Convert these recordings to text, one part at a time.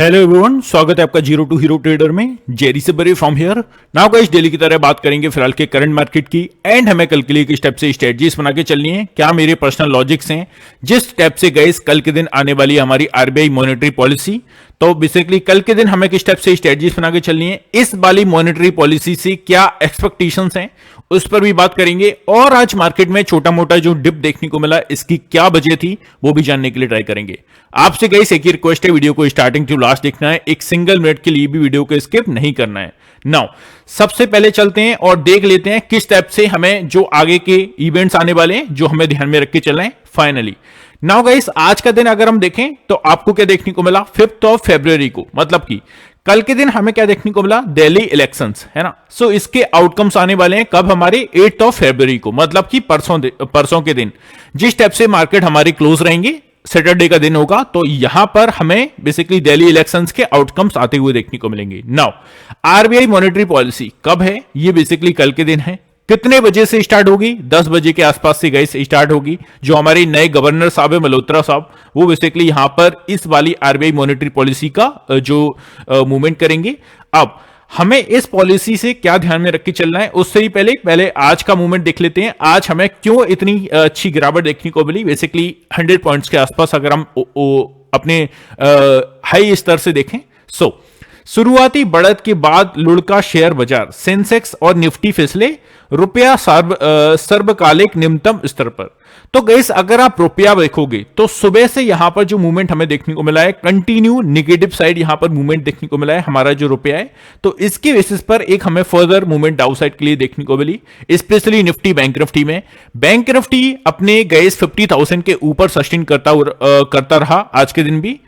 Hello everyone, स्वागत है आपका जीरो टू हीरो ट्रेडर में। जेरी से बरी from here. Now guys, daily की तरह बात करेंगे फिलहाल के करंट मार्केट की एंड हमें कल के लिए किस स्टेप से स्ट्रेटजीज बना के चलनी है, क्या मेरे पर्सनल लॉजिक्स हैं जिस स्टेप से गाइस कल के दिन आने वाली है हमारी आरबीआई मॉनेटरी पॉलिसी। तो बेसिकली कल के दिन हमें किस स्टेप से स्ट्रेटजीज बना के चलनी है, इस वाली मॉनेटरी पॉलिसी से क्या एक्सपेक्टेशंस हैं उस पर भी बात करेंगे। और आज मार्केट में छोटा मोटा जो डिप देखने को मिला, इसकी क्या वजह थी वो भी जानने के लिए ट्राई करेंगे। आपसे गाइस एक ही रिक्वेस्ट है, वीडियो को स्टार्टिंग टू लास्ट देखना है, एक सिंगल मिनट के लिए भी वीडियो को स्किप नहीं करना है। नाउ सबसे पहले चलते हैं और देख लेते हैं किस स्टेप से हमें जो आगे के इवेंट्स आने वाले हैं जो हमें ध्यान में रख के चलना है फाइनली। नाउ गाइस, आज का दिन अगर हम देखें तो आपको क्या देखने को मिला 5 फरवरी को, मतलब कि कल के दिन हमें क्या देखने को मिला, दिल्ली इलेक्शंस है ना। सो इसके आउटकम्स आने वाले हैं कब, हमारे 8 फरवरी को, मतलब कि परसों के दिन। जिस स्टेप से मार्केट हमारी क्लोज रहेंगे, सैटरडे का दिन होगा, तो यहां पर हमें बेसिकली दिल्ली इलेक्शंस के आउटकम्स आते हुए देखने को मिलेंगे। नाउ आरबीआई मॉनेटरी पॉलिसी कब है, ये बेसिकली कल के दिन है। कितने बजे से स्टार्ट होगी, 10 बजे के आसपास से गाइस स्टार्ट होगी। जो हमारे नए गवर्नर साहब है मल्होत्रा साहब, वो बेसिकली यहां पर इस वाली आरबीआई मॉनेटरी पॉलिसी का जो मूवमेंट करेंगे। अब हमें इस पॉलिसी से क्या ध्यान में रख के चलना है, उससे ही पहले आज का मूवमेंट देख लेते हैं। आज हमें क्यों इतनी अच्छी गिरावट देखने को मिली। बेसिकली 100 पॉइंट्स के आसपास अगर हम अपने हाई स्तर से देखें। शुरुआती बढ़त के बाद लुढ़का शेयर बाजार, सेंसेक्स और निफ्टी फिसले रुपया सर्वकालिक निम्नतम स्तर पर। तो गाइस अगर आप रुपया देखोगे तो सुबह से यहां पर जो मूवमेंट हमें देखने को मिला है, कंटिन्यू निगेटिव साइड यहां पर मूवमेंट देखने को मिला है हमारा जो रुपया है। तो इसके बेसिस पर एक हमें फर्दर मूवमेंट डाउन साइड के लिए देखने को मिली, स्पेशली निफ्टी बैंक निफ्टी में। बैंक निफ्टी अपने गाइस 50,000 के ऊपर सस्टेन करता रहा आज के दिन भी।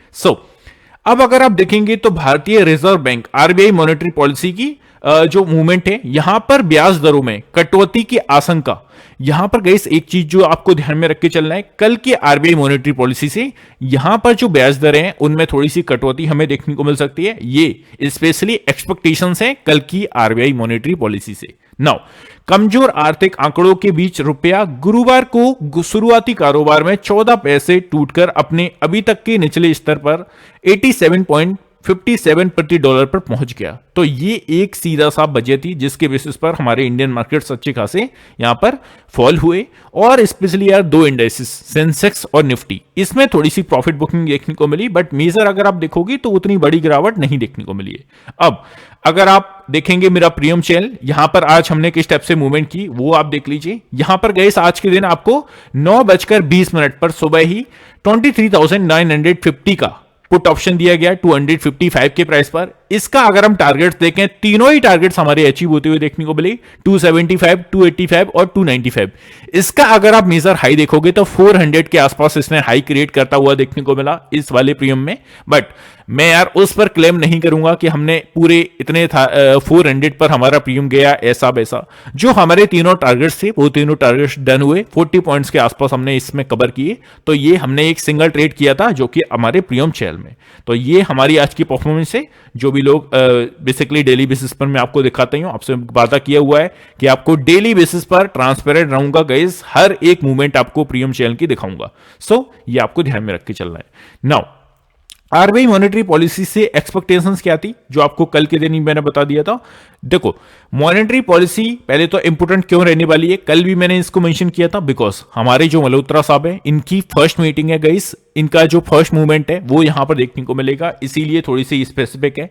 अब अगर आप देखेंगे तो भारतीय reserve bank RBI monetary policy की जो मूवमेंट है, यहां पर ब्याज दरों में कटौती की आशंका। यहां पर गाइस एक चीज जो आपको ध्यान में रख के चलना है, कल की आरबीआई मॉनेटरी पॉलिसी से यहां पर जो ब्याज दरें हैं उनमें थोड़ी सी कटौती हमें देखने को मिल सकती है। ये स्पेशली एक्सपेक्टेशंस हैं कल की आरबीआई मॉनेटरी पॉलिसी से। नाउ कमजोर आर्थिक आंकड़ों के बीच रुपया गुरुवार को शुरुआती कारोबार में 14 पैसे टूटकर अपने अभी तक के निचले स्तर पर 87.57 प्रति डॉलर पर पहुंच गया। तो ये एक सीधा सा वजह थी जिसके बेसिस पर हमारे इंडियन मार्केट्स अच्छे खासे यहां पर फॉल हुए। और स्पेशली यार दो इंडेक्सेस सेंसेक्स और निफ्टी, इसमें थोड़ी सी प्रॉफिट बुकिंग देखने को मिली, बट मेजर अगर आप देखोगे तो उतनी बड़ी गिरावट नहीं देखने को मिली है। अब अगर आप देखेंगे मेरा प्रीमियम चैनल, यहां पर आज हमने किस स्टेप से मूवमेंट की वो आप देख लीजिए। यहां पर गए आज के दिन आपको 9:20 पर सुबह ही 23,950 का पुट ऑप्शन दिया गया 255 के प्राइस पर। इसका अगर हम टारगेट्स देखें, तीनों ही टारगेट्स हमारे अचीव होते हुए देखने को मिले, 275, 285 और 295। इसका अगर आप मेजर हाई देखोगे तो 400 के आसपास इसने हाई क्रिएट करता हुआ देखने को मिला इस वाले प्रीमियम में। बट मैं यार उस पर क्लेम नहीं करूंगा कि हमने पूरे इतने 400 पर हमारा प्रीमियम गया ऐसा वैसा। जो हमारे तीनों टारगेट्स थे वो तीनों टारगेट्स डन हुए, 40 पॉइंट्स के आसपास हमने इसमें कवर किए। तो ये हमने एक सिंगल ट्रेड किया था जो कि हमारे प्रीमियम चैनल में। तो ये हमारी आज की परफॉर्मेंस है। जो भी लोग बेसिकली डेली बेसिस पर मैं आपको दिखाता हूं, आपसे वादा किया हुआ है कि आपको डेली बेसिस पर ट्रांसपेरेंट रहूंगा गाइस, हर एक मूवमेंट आपको प्रीमियम चैनल की दिखाऊंगा। ये आपको ध्यान में रख के चलना है। नाउ आरबीआई मॉनेटरी पॉलिसी से एक्सपेक्टेशंस क्या थी, जो आपको कल के दिन ही मैंने बता दिया था। देखो मॉनेटरी पॉलिसी पहले तो इंपोर्टेंट क्यों रहने वाली है, कल भी मैंने इसको मेंशन किया था, बिकॉज हमारे जो मल्होत्रा साहब है इनकी फर्स्ट मीटिंग है गाइस, इनका जो फर्स्ट मूवमेंट है वो यहां पर देखने को मिलेगा, इसीलिए थोड़ी सी स्पेसिफिक है।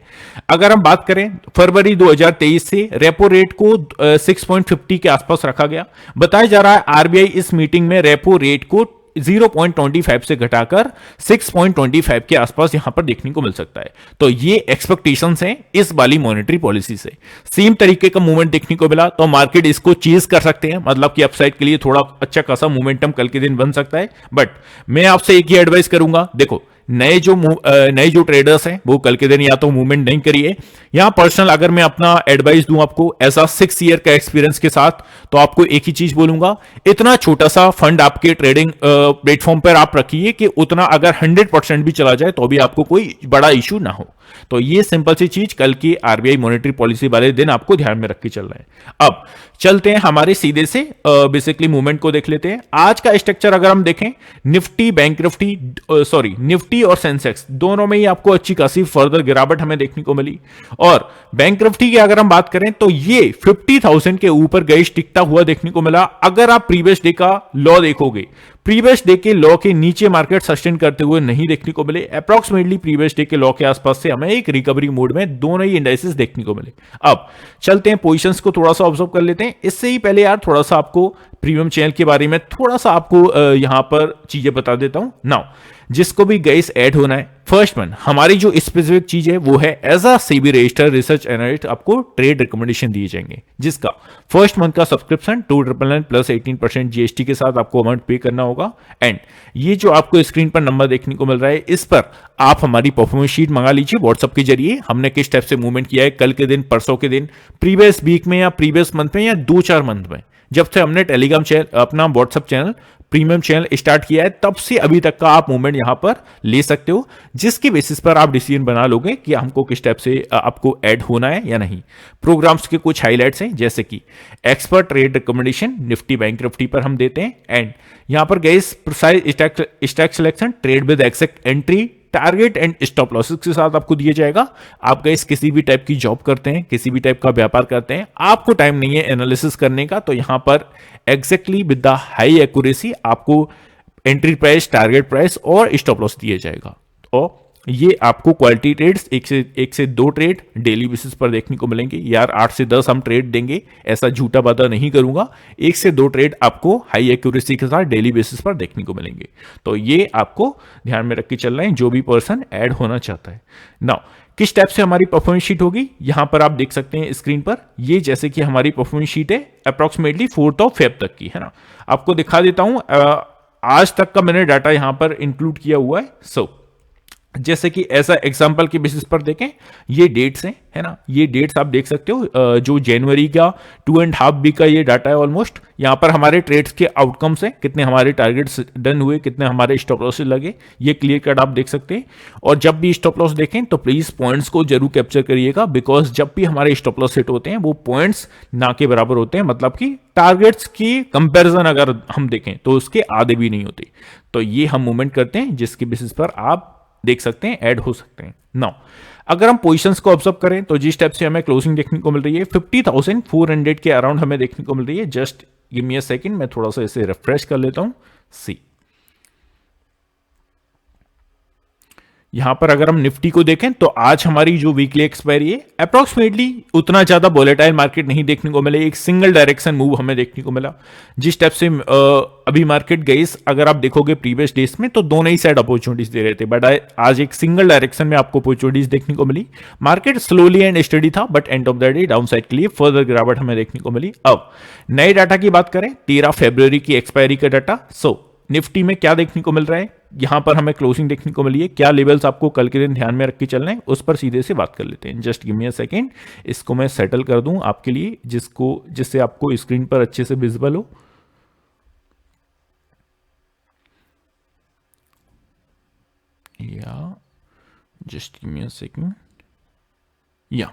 अगर हम बात करें फरवरी 2023 से रेपो रेट को 6.50 के आसपास रखा गया। बताया जा रहा है आरबीआई इस मीटिंग में रेपो रेट को 0.25 से घटाकर 6.25 के आसपास यहां पर देखने को मिल सकता है। तो ये एक्सपेक्टेशंस हैं इस वाली मॉनेटरी पॉलिसी से। सेम तरीके का मूवमेंट देखने को मिला तो मार्केट इसको चेज कर सकते हैं, मतलब कि अपसाइड के लिए थोड़ा अच्छा खासा मोमेंटम कल के दिन बन सकता है। बट मैं आपसे एक ही एडवाइस करूंगा, देखो नए जो ट्रेडर्स हैं वो कल के दिन या तो मूवमेंट नहीं करिए। यहां पर्सनल अगर मैं अपना एडवाइस दूं आपको ऐसा 6 ईयर का एक्सपीरियंस के साथ, तो आपको एक ही चीज बोलूंगा, इतना छोटा सा फंड आपके ट्रेडिंग प्लेटफॉर्म पर आप रखिए कि उतना अगर 100% भी चला जाए तो भी आपको कोई बड़ा इश्यू ना हो। तो ये सिंपल सी चीज कल की आरबीआई मॉनेटरी पॉलिसी वाले दिन आपको ध्यान में रख के चल रहा है। अब चलते हैं हमारे सीधे से बेसिकली मूवमेंट को देख लेते हैं। आज का स्ट्रक्चर अगर हम देखें, निफ्टी निफ्टी और सेंसेक्स दोनों में ही आपको अच्छी खासी फर्दर गिरावट हमें देखने को मिली। और बैंक निफ्टी की अगर हम बात करें तो ये 50,000 के ऊपर गई टिकता हुआ देखने को मिला। अगर आप प्रीवियस डे का लॉ देखोगे, प्रीवियस डे के लॉ के नीचे मार्केट सस्टेन करते हुए नहीं देखने को मिले। अप्रॉक्सीमेटली प्रीवियस डे के लॉ के आसपास से हमें एक रिकवरी मोड में दोनों ही इंडाइसेस देखने को मिले। अब चलते हैं पोजीशंस को थोड़ा सा ऑब्जर्व कर लेते हैं। इससे ही पहले यार थोड़ा सा आपको प्रीमियम चैनल के बारे में थोड़ा सा आपको यहां पर चीजें बता देता हूं। नाउ जिसको भी गाइस ऐड होना है, फर्स्ट वन हमारी जो स्पेसिफिक चीज है वो है as a SEBI registered research analyst आपको ट्रेड रिकमेंडेशन दिए जाएंगे, जिसका फर्स्ट मंथ का सब्सक्रिप्शन 299 प्लस 18% जीएसटी के साथ आपको अमाउंट पे करना होगा। एंड ये जो आपको स्क्रीन पर नंबर देखने को मिल रहा है, इस पर आप हमारी परफॉर्मेंस शीट मंगा लीजिए व्हाट्सएप के जरिए। हमने किस टाइप से मूवमेंट किया है कल के दिन, परसों के दिन, प्रीवियस वीक में या प्रीवियस मंथ में या 2-4 मंथ में, जब से हमने टेलीग्राम चैनल अपना WhatsApp channel premium channel start किया है तब से अभी तक का आप मूवमेंट यहां पर ले सकते हो, जिसके बेसिस पर आप डिसीजन बना लोगे कि हमको किस टाइप से आपको ऐड होना है या नहीं। प्रोग्राम्स के कुछ हाइलाइट्स हैं, जैसे कि expert trade recommendation Nifty bank Nifty पर हम देते हैं। एंड यहां पर guys precise stock selection, trade with exact entry, target and stop losses के साथ आपको दिया जाएगा। आप गाइस किसी भी टाइप की जॉब करते हैं, किसी भी टाइप का व्यापार करते हैं, आपको टाइम नहीं है एनालिसिस करने का, तो यहां पर exactly with the high accuracy आपको एंट्री प्राइस, टारगेट प्राइस और स्टॉप लॉस दिया जाएगा। और ये आपको क्वालिटी ट्रेड्स एक से दो ट्रेड डेली बेसिस पर देखने को मिलेंगे। यार 8 से 10 हम ट्रेड देंगे, ऐसा झूठा वादा नहीं करूंगा। 1 से 2 ट्रेड आपको हाई एक्यूरेसी के साथ डेली बेसिस पर देखने को मिलेंगे। तो ये आपको ध्यान में रख के चल रहे हैं जो भी पर्सन ऐड होना चाहता है। नाउ किस टाइप से हमारी परफॉर्मेंस शीट होगी, यहां पर आप देख सकते हैं स्क्रीन पर। ये जैसे कि हमारी परफॉर्मेंस शीट है अप्रोक्सीमेटली 4 फेब तक की, है ना। आपको दिखा देता हूं, आज तक का मैंने डाटा यहां पर इंक्लूड किया हुआ है। जैसे कि ऐसा एग्जांपल के बेसिस पर देखें, ये डेट्स हैं, है ना। ये डेट्स आप देख सकते हो, जो जनवरी का 2.5 वीक का ये डाटा है ऑलमोस्ट। यहां पर हमारे ट्रेड्स के आउटकम्स हैं, कितने हमारे टारगेट्स डन हुए, कितने हमारे स्टॉप लॉसेस लगे, ये क्लियर कट आप देख सकते हैं। और जब भी स्टॉप लॉस देखें तो प्लीज पॉइंट्स को जरूर कैप्चर करिएगा, बिकॉज जब भी हमारे स्टॉप लॉस हिट होते हैं वो पॉइंट्स ना के बराबर होते हैं, मतलब कि टारगेट्स की कंपैरिजन अगर हम देखें तो उसके आधे भी नहीं होते। तो ये हम मूवमेंट करते हैं जिसके बेसिस पर आप देख सकते हैं ऐड हो सकते हैं। नाउ अगर हम पोजीशंस को ऑब्जर्व करें तो जिस टाइप से हमें क्लोजिंग देखने को मिल रही है 50,400 के अराउंड हमें देखने को मिल रही है। Just give me a second, मैं थोड़ा सा इसे रिफ्रेश कर लेता हूं। सी यहां पर अगर हम निफ्टी को देखें तो आज हमारी जो वीकली एक्सपायरी है अप्रोक्सीमेटली उतना ज्यादा वोलेटाइल मार्केट नहीं देखने को मिले, एक सिंगल डायरेक्शन मूव हमें देखने को मिला। जिस टाइप से अभी मार्केट गई, अगर आप देखोगे प्रीवियस डेज में तो दोनों ही साइड अपॉर्चुनिटीज दे रहे थे, बट आज एक सिंगल डायरेक्शन में आपको अपॉर्चुनिटीज देखने को मिली। मार्केट स्लोली एंड स्टडी था, but end of the day down side के लिए फर्दर गिरावट हमें देखने को मिली। अब नए डाटा की बात करें, 13 फरवरी की एक्सपायरी का डाटा। निफ्टी में क्या देखने को मिल रहा है, यहां पर हमें क्लोजिंग देखने को मिली है, क्या लेवल्स आपको कल के दिन ध्यान में रख के चलना है, उस पर सीधे से बात कर लेते हैं। Just give me a second, इसको मैं सेटल कर दूं आपके लिए, जिससे आपको स्क्रीन पर अच्छे से विजिबल हो। या just give me a second, या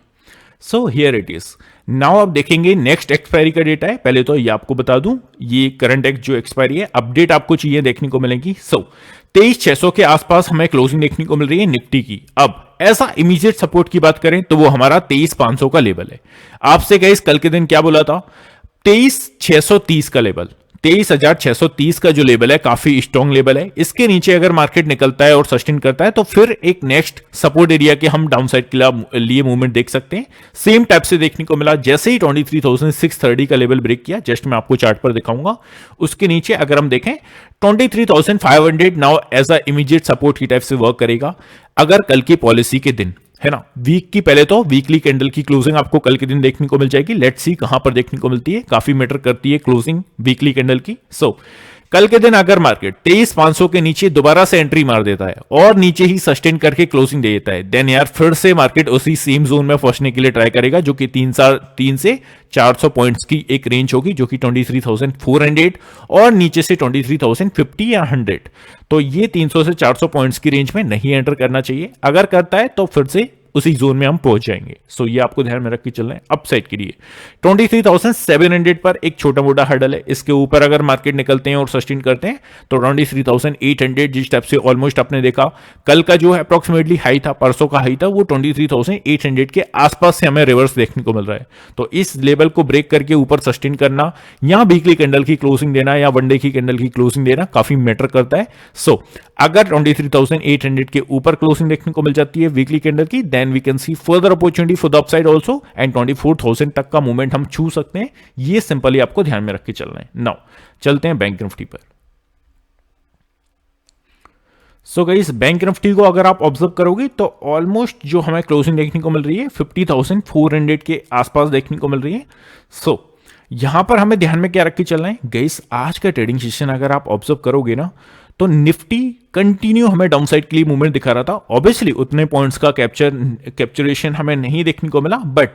so here it is. Now आप देखेंगे नेक्स्ट एक्सपायरी का डेटा है। पहले तो ये आपको बता दूं, ये करंट एक्ट जो एक्सपायरी है, अपडेट आपको चाहिए देखने को मिलेगी। 23,600 के आसपास हमें क्लोजिंग देखने को मिल रही है निफ्टी की। अब ऐसा इमीडिएट सपोर्ट की बात करें तो वो हमारा 23,500 का लेवल है। आपसे गाइस कल के दिन क्या बोला था, 23,630 का लेवल, 23,630 का जो लेवल है काफी स्ट्रॉन्ग लेवल है। इसके नीचे अगर मार्केट निकलता है और सस्टेन करता है तो फिर एक नेक्स्ट सपोर्ट एरिया के हम डाउन साइड के लिए मूवमेंट देख सकते हैं। सेम टाइप से देखने को मिला जैसे ही 23,630 का लेवल ब्रेक किया, जस्ट मैं आपको चार्ट पर दिखाऊंगा। उसके नीचे अगर हम देखें 23,500 now as a immediate support की टाइप से वर्क करेगा। अगर कल की पॉलिसी के दिन, है ना, वीक की पहले तो वीकली कैंडल की क्लोजिंग आपको कल के दिन देखने को मिल जाएगी। लेट्स सी कहां पर देखने को मिलती है, काफी मैटर करती है क्लोजिंग वीकली कैंडल की। कल के दिन अगर मार्केट 23,500 के नीचे दोबारा से एंट्री मार देता है और नीचे ही सस्टेन करके क्लोजिंग दे देता है, देन यार फिर से मार्केट उसी सेम जोन में पहुंचने के लिए ट्राई करेगा, जो कि 3 से 400 पॉइंट्स की एक रेंज होगी, जो कि 23,400 और नीचे से 23,050 या 100। तो ये 300 से 400 पॉइंट्स की रेंज में नहीं एंटर करना चाहिए। अगर करता है तो फिर से उसी जोन में हम पहुंच जाएंगे। सो ये आपको ध्यान में रख के चलना है अपसाइड के लिए। 23,700 पर एक छोटा मोटा हर्डल है, इसके ऊपर अगर मार्केट निकलते हैं और सस्टेन करते हैं तो 23,800 जिस टाइप से ऑलमोस्ट आपने देखा कल का जो है अप्रोक्सीमेटली हाई था, परसों का हाई था, वो 23,800 के आसपास से हमें रिवर्स देखने को मिल रहा है। तो इस लेवल को ब्रेक करके ऊपर सस्टेन करना या वीकली कैंडल की क्लोजिंग देना या वन डे की कैंडल की क्लोजिंग देना काफी मैटर करता है। सो अगर 23,800 के ऊपर क्लोजिंग देखने को मिल जाती है वीकली कैंडल की, then we can see further opportunity for the upside also and 24,000 तक का मूवमेंट हम छू सकते हैं। ये सिंपली आपको ध्यान में रख के चलना है। नाउ चलते हैं बैंक निफ्टी पर। सो गाइस बैंक निफ्टी को अगर आप ऑब्जर्व करोगे तो ऑलमोस्ट जो हमें क्लोजिंग देखने को मिल रही है 50,400 के आसपास देखने को मिल रही है। सो यहां पर हमें ध्यान में क्या रख के चलना है गाइस, आज का ट्रेडिंग सेशन अगर आप ऑब्जर्व करोगे ना तो निफ्टी कंटिन्यू हमें डाउनसाइड के लिए मूवमेंट दिखा रहा था। ऑब्वियसली उतने पॉइंट्स का कैप्चरेशन हमें नहीं देखने को मिला, बट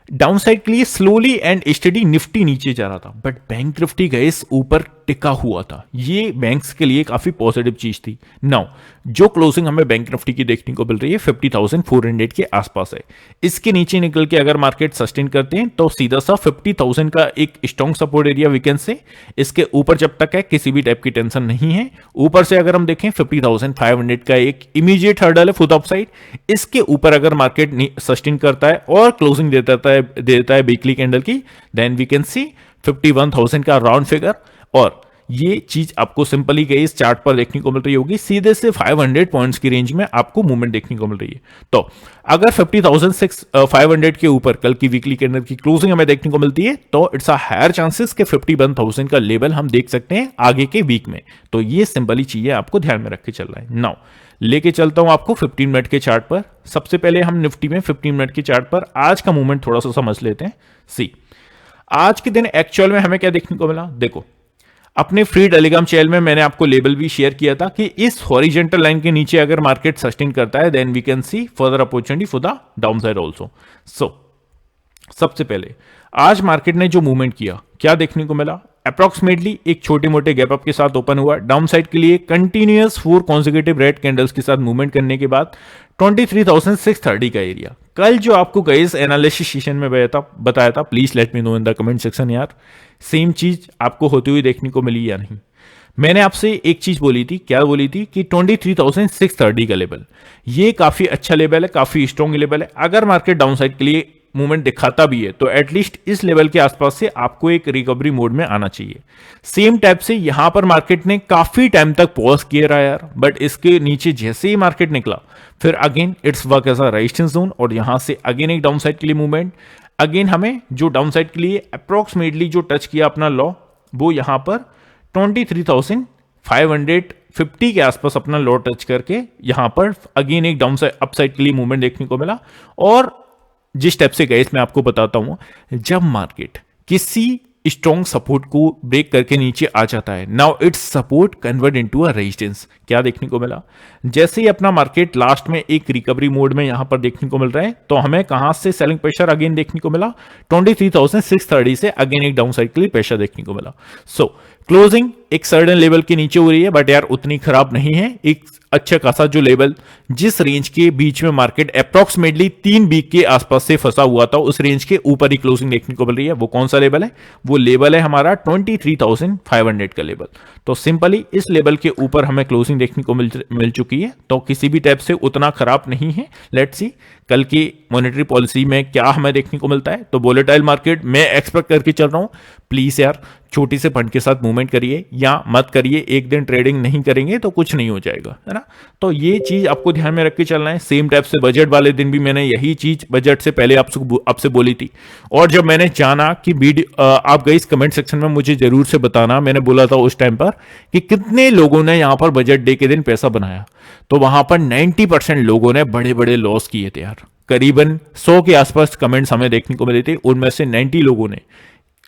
डाउनसाइड के लिए स्लोली एंड स्टडी निफ्टी नीचे जा रहा था, बट बैंक निफ्टी गए ऊपर टिका हुआ था। ये बैंक्स के लिए काफी पॉजिटिव चीज थी। नाउ जो क्लोजिंग हमें बैंक निफ्टी की देखने को मिल रही है 50,400 के आसपास है। इसके नीचे निकल के अगर मार्केट सस्टेन करते हैं तो सीधा सा 50,000 का एक स्ट्रॉन्ग सपोर्ट एरिया वीकेंड से इसके ऊपर जब तक है किसी भी टाइप की टेंशन नहीं है। ऊपर से अगर हम देखें 50,500 का एक इमीडिएट हर्डल है फुट अपसाइड, इसके ऊपर अगर मार्केट सस्टेन करता है और क्लोजिंग देता है वीकली कैंडल की, देन वी कैन सी 51,000 का राउंड फिगर। और ये चीज आपको सिंपली गई इस चार्ट पर देखने को मिल रही होगी, सीधे से 500 पॉइंट्स की रेंज में आपको मूवमेंट देखने को मिल रही है। तो अगर 50,500 के ऊपर कल की वीकली कैंडल की क्लोजिंग हमें देखने को मिलती है तो इट्स अ हायर चांसेस के 51,000 का लेवल हम देख सकते हैं आगे के वीक में। तो ये सिंपली चीजें आपको ध्यान में रख के चल रहा है। नाउ लेके चलता हूं आपको 15 मिनट के चार्ट पर। सबसे पहले हम निफ्टी में 15 मिनट के चार्ट पर आज का मूवमेंट थोड़ा सा समझ लेते हैं। सी आज के दिन एक्चुअल में हमें क्या देखने को मिला, देखो अपने फ्री टेलीग्राम चैनल में मैंने आपको लेबल भी शेयर किया था कि इस हॉरिजॉन्टल लाइन के नीचे अगर मार्केट सस्टेन करता है then we can see further opportunity for the down side also. So सबसे पहले आज मार्केट ने जो मूवमेंट किया क्या देखने को मिला, अप्रोक्सीमेटली एक छोटे मोटे गैप अप के साथ ओपन हुआ डाउन साइड के लिए कंटिन्यूअस 4 कॉन्सेक्यूटिव रेड कैंडल्स के साथ मूवमेंट करने के बाद 23,630 का एरिया। कल जो आपको गाइस एनालिसिस सेशन में बताया था please let me know in the comment section यार, सेम चीज आपको होती हुई देखने को मिली या नहीं। मैंने आपसे एक चीज बोली थी, क्या बोली थी कि 23,630 का लेवल ये काफी अच्छा लेवल है, काफी स्ट्रॉन्ग लेवल है। अगर मार्केट डाउन साइड के लिए मूवमेंट दिखाता भी है तो एटलीस्ट इस लेवल के आसपास से आपको एक रिकवरी मोड में आना चाहिए। सेम टाइप से यहां पर मार्केट ने काफी टाइम तक पॉज किया रहा यार, बट इसके नीचे जैसे ही मार्केट निकला फिर again it's work as a resistance zone और यहां से अगेन एक डाउन साइड के लिए मूवमेंट। अगेन हमें जो डाउन साइड के लिए अप्रोक्सीमेटली जो टच किया अपना लॉ वो यहां पर 23,550 के आसपास अपना लॉ टच करके यहां पर अगेन एक डाउन साइड अपसाइड के लिए मूवमेंट देखने को मिला। और जिस टाइप से गए मैं आपको बताता हूं, जब मार्केट किसी स्ट्रॉन्ग सपोर्ट को ब्रेक करके नीचे आ जाता है now it's support convert into a resistance. क्या देखने को मिला, जैसे ही अपना मार्केट लास्ट में एक रिकवरी मोड में यहां पर देखने को मिल रहा है तो हमें कहां से सेलिंग प्रेशर अगेन देखने को मिला 23,630 से अगेन एक डाउन साइड के लिए प्रेशर देखने को मिला। सो क्लोजिंग एक सर्टेन लेवल के नीचे हो रही है बट यार उतनी खराब नहीं है, एक अच्छा खासा जो लेवल जिस रेंज के बीच में मार्केट अप्रोक्सीमेटली 3 वीक के आसपास से फंसा हुआ था उस रेंज के ऊपर ही क्लोजिंग देखने को मिल रही है। वो कौन सा लेवल है, वो लेवल है हमारा 23,500 का लेवल। तो सिंपली इस लेवल के ऊपर हमें क्लोजिंग देखने को मिल चुकी है, तो किसी भी टाइप से उतना खराब नहीं है। लेट्स सी कल की मॉनेटरी पॉलिसी में क्या हमें देखने को मिलता है। तो वोलेटाइल मार्केट मैं एक्सपेक्ट करके चल रहा हूं, प्लीज यार छोटी से फंड के साथ मूवमेंट करिए या मत करिए, एक दिन ट्रेडिंग नहीं करेंगे तो कुछ नहीं हो जाएगा, है ना। तो ये चीज आपको ध्यान में रख के चलना है। सेम टाइप से बजट वाले दिन भी मैंने यही चीज बजट से पहले आपसे बोली थी और जब मैंने जाना कि आप गई इस कमेंट सेक्शन में मुझे जरूर से बताना, मैंने बोला था उस टाइम पर कि कितने लोगों ने यहां पर बजट डे के दिन पैसा बनाया, तो वहां पर 90% लोगों ने बड़े बड़े लॉस किए थे यार। करीबन 100 के आसपास कमेंट्स हमें देखने को मिले थे, उनमें से 90 लोगों ने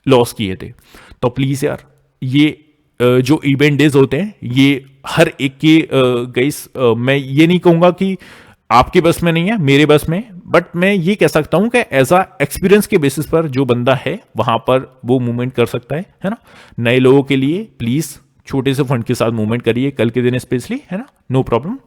लॉस किए थे। तो प्लीज यार ये जो इवेंट डेज होते हैं ये हर एक के गाइस मैं ये नहीं कहूंगा कि आपके बस में नहीं है, मेरे बस में, बट मैं ये कह सकता हूं कि एज अ एक्सपीरियंस के बेसिस पर जो बंदा है वहां पर वो मूवमेंट कर सकता है ना। नए लोगों के लिए प्लीज छोटे से फंड के साथ मूवमेंट करिए कल के दिन स्पेशली, है ना, नो प्रॉब्लम।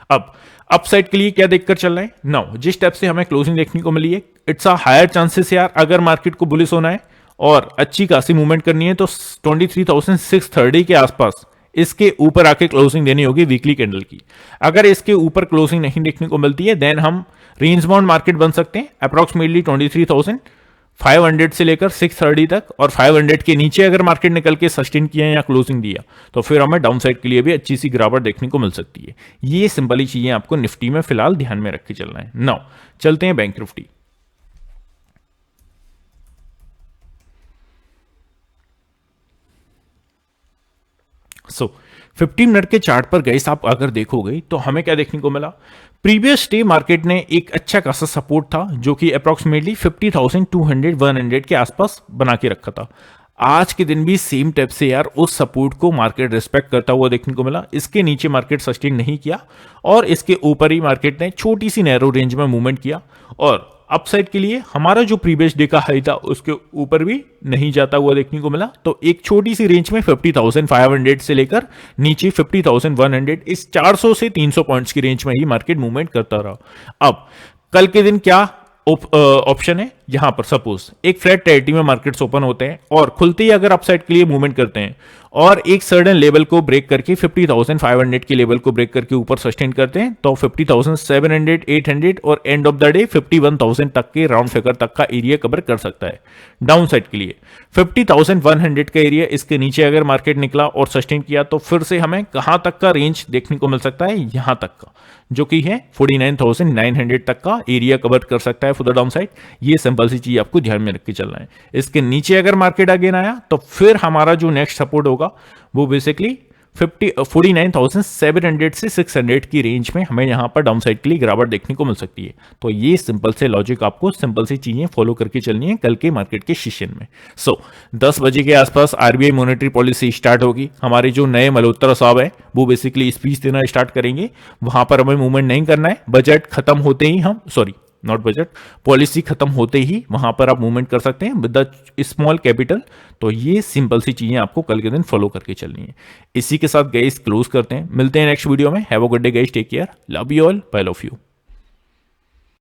अब अपसाइड के लिए क्या देखकर चल रहे हैं नाउ, जिस टाइप से हमें क्लोजिंग देखने को मिली है, इट्स अ हायर चांसेस यार, अगर मार्केट को बुलिश होना है और अच्छी खासी मूवमेंट करनी है तो 23,630 के आसपास इसके ऊपर आके क्लोजिंग देनी होगी वीकली कैंडल की। अगर इसके ऊपर क्लोजिंग नहीं देखने को मिलती है देन हम रेंज बाउंड मार्केट बन सकते हैं अप्रोक्सीमेटली 23,500 से लेकर 630 तक, और 500 के नीचे अगर मार्केट निकल के सस्टेन किया या क्लोजिंग दिया तो फिर हमें डाउन साइड के लिए भी अच्छी सी गिरावट देखने को मिल सकती है। ये सिंपली चीजें आपको निफ्टी में फिलहाल ध्यान में रख के चलना है। नाउ चलते हैं बैंक निफ्टी। सो 15 मिनट के चार्ट पर गए आप अगर देखोगे तो हमें क्या देखने को मिला, प्रीवियस डे मार्केट ने एक अच्छा खासा सपोर्ट था जो कि अप्रोक्सीमेटली 50,200 100 के आसपास बना के रखा था। आज के दिन भी सेम टाइप से यार उस सपोर्ट को मार्केट रिस्पेक्ट करता हुआ देखने को मिला। इसके नीचे मार्केट सस्टेन नहीं किया और इसके ऊपर ही मार्केट ने छोटी सी नैरो रेंज में मूवमेंट किया, और अपसाइड के लिए हमारा जो प्रीवियस डे का हाई था उसके ऊपर भी नहीं जाता हुआ देखने को मिला। तो एक छोटी सी रेंज में 50,500 से लेकर नीचे 50,100, इस 400 से 300 पॉइंट्स की रेंज में ही मार्केट मूवमेंट करता रहा। अब कल के दिन क्या ऑप्शन है, यहां पर सपोज एक फ्लैट टेरिटरी में मार्केट्स ओपन होते हैं और खुलते ही अगर अपसाइड के लिए मूवमेंट करते हैं और एक सर्टेन लेवल को ब्रेक करके 50,500 के लेवल को ब्रेक करके ऊपर सस्टेन करते हैं तो 50,700 800 और एंड ऑफ द डे 51,000 तक के राउंड फिगर तक का एरिया कवर कर सकता है। डाउन साइड के लिए 50,100 का एरिया, इसके नीचे अगर मार्केट निकला और सस्टेन किया तो फिर से हमें कहां तक का रेंज देखने को मिल सकता है, यहां तक का जो कि है 49,900 तक का एरिया कवर कर सकता है फॉर द डाउन साइड। ये सिंपल सी चीज आपको ध्यान में रख के चलना है। इसके नीचे अगर मार्केट अगेन आया तो फिर हमारा जो नेक्स्ट सपोर्ट होगा वो बेसिकली 49,700 से 600 की रेंज में हमें यहां पर डाउन साइड के लिए गिरावट देखने को मिल सकती है। तो ये सिंपल से लॉजिक आपको सिंपल सी चीजें फॉलो करके चलनी है कल के मार्केट के सेशन में। 10 बजे के आसपास आरबीआई मॉनेटरी पॉलिसी स्टार्ट होगी। हमारे जो नए मल्होत्रा साहब है वो बेसिकली स्पीच देना स्टार्ट करेंगे, वहां पर हमें मूवमेंट नहीं करना है। बजट खत्म होते ही नॉट बजट पॉलिसी खत्म होते ही वहां पर आप मूवमेंट कर सकते हैं विद द स्मॉल कैपिटल। तो ये सिंपल सी चीजें आपको कल के दिन फॉलो करके चलनी है। इसी के साथ गाइस क्लोज करते हैं, मिलते हैं नेक्स्ट वीडियो में। Have a good day guys, take care, love you all, bye love you.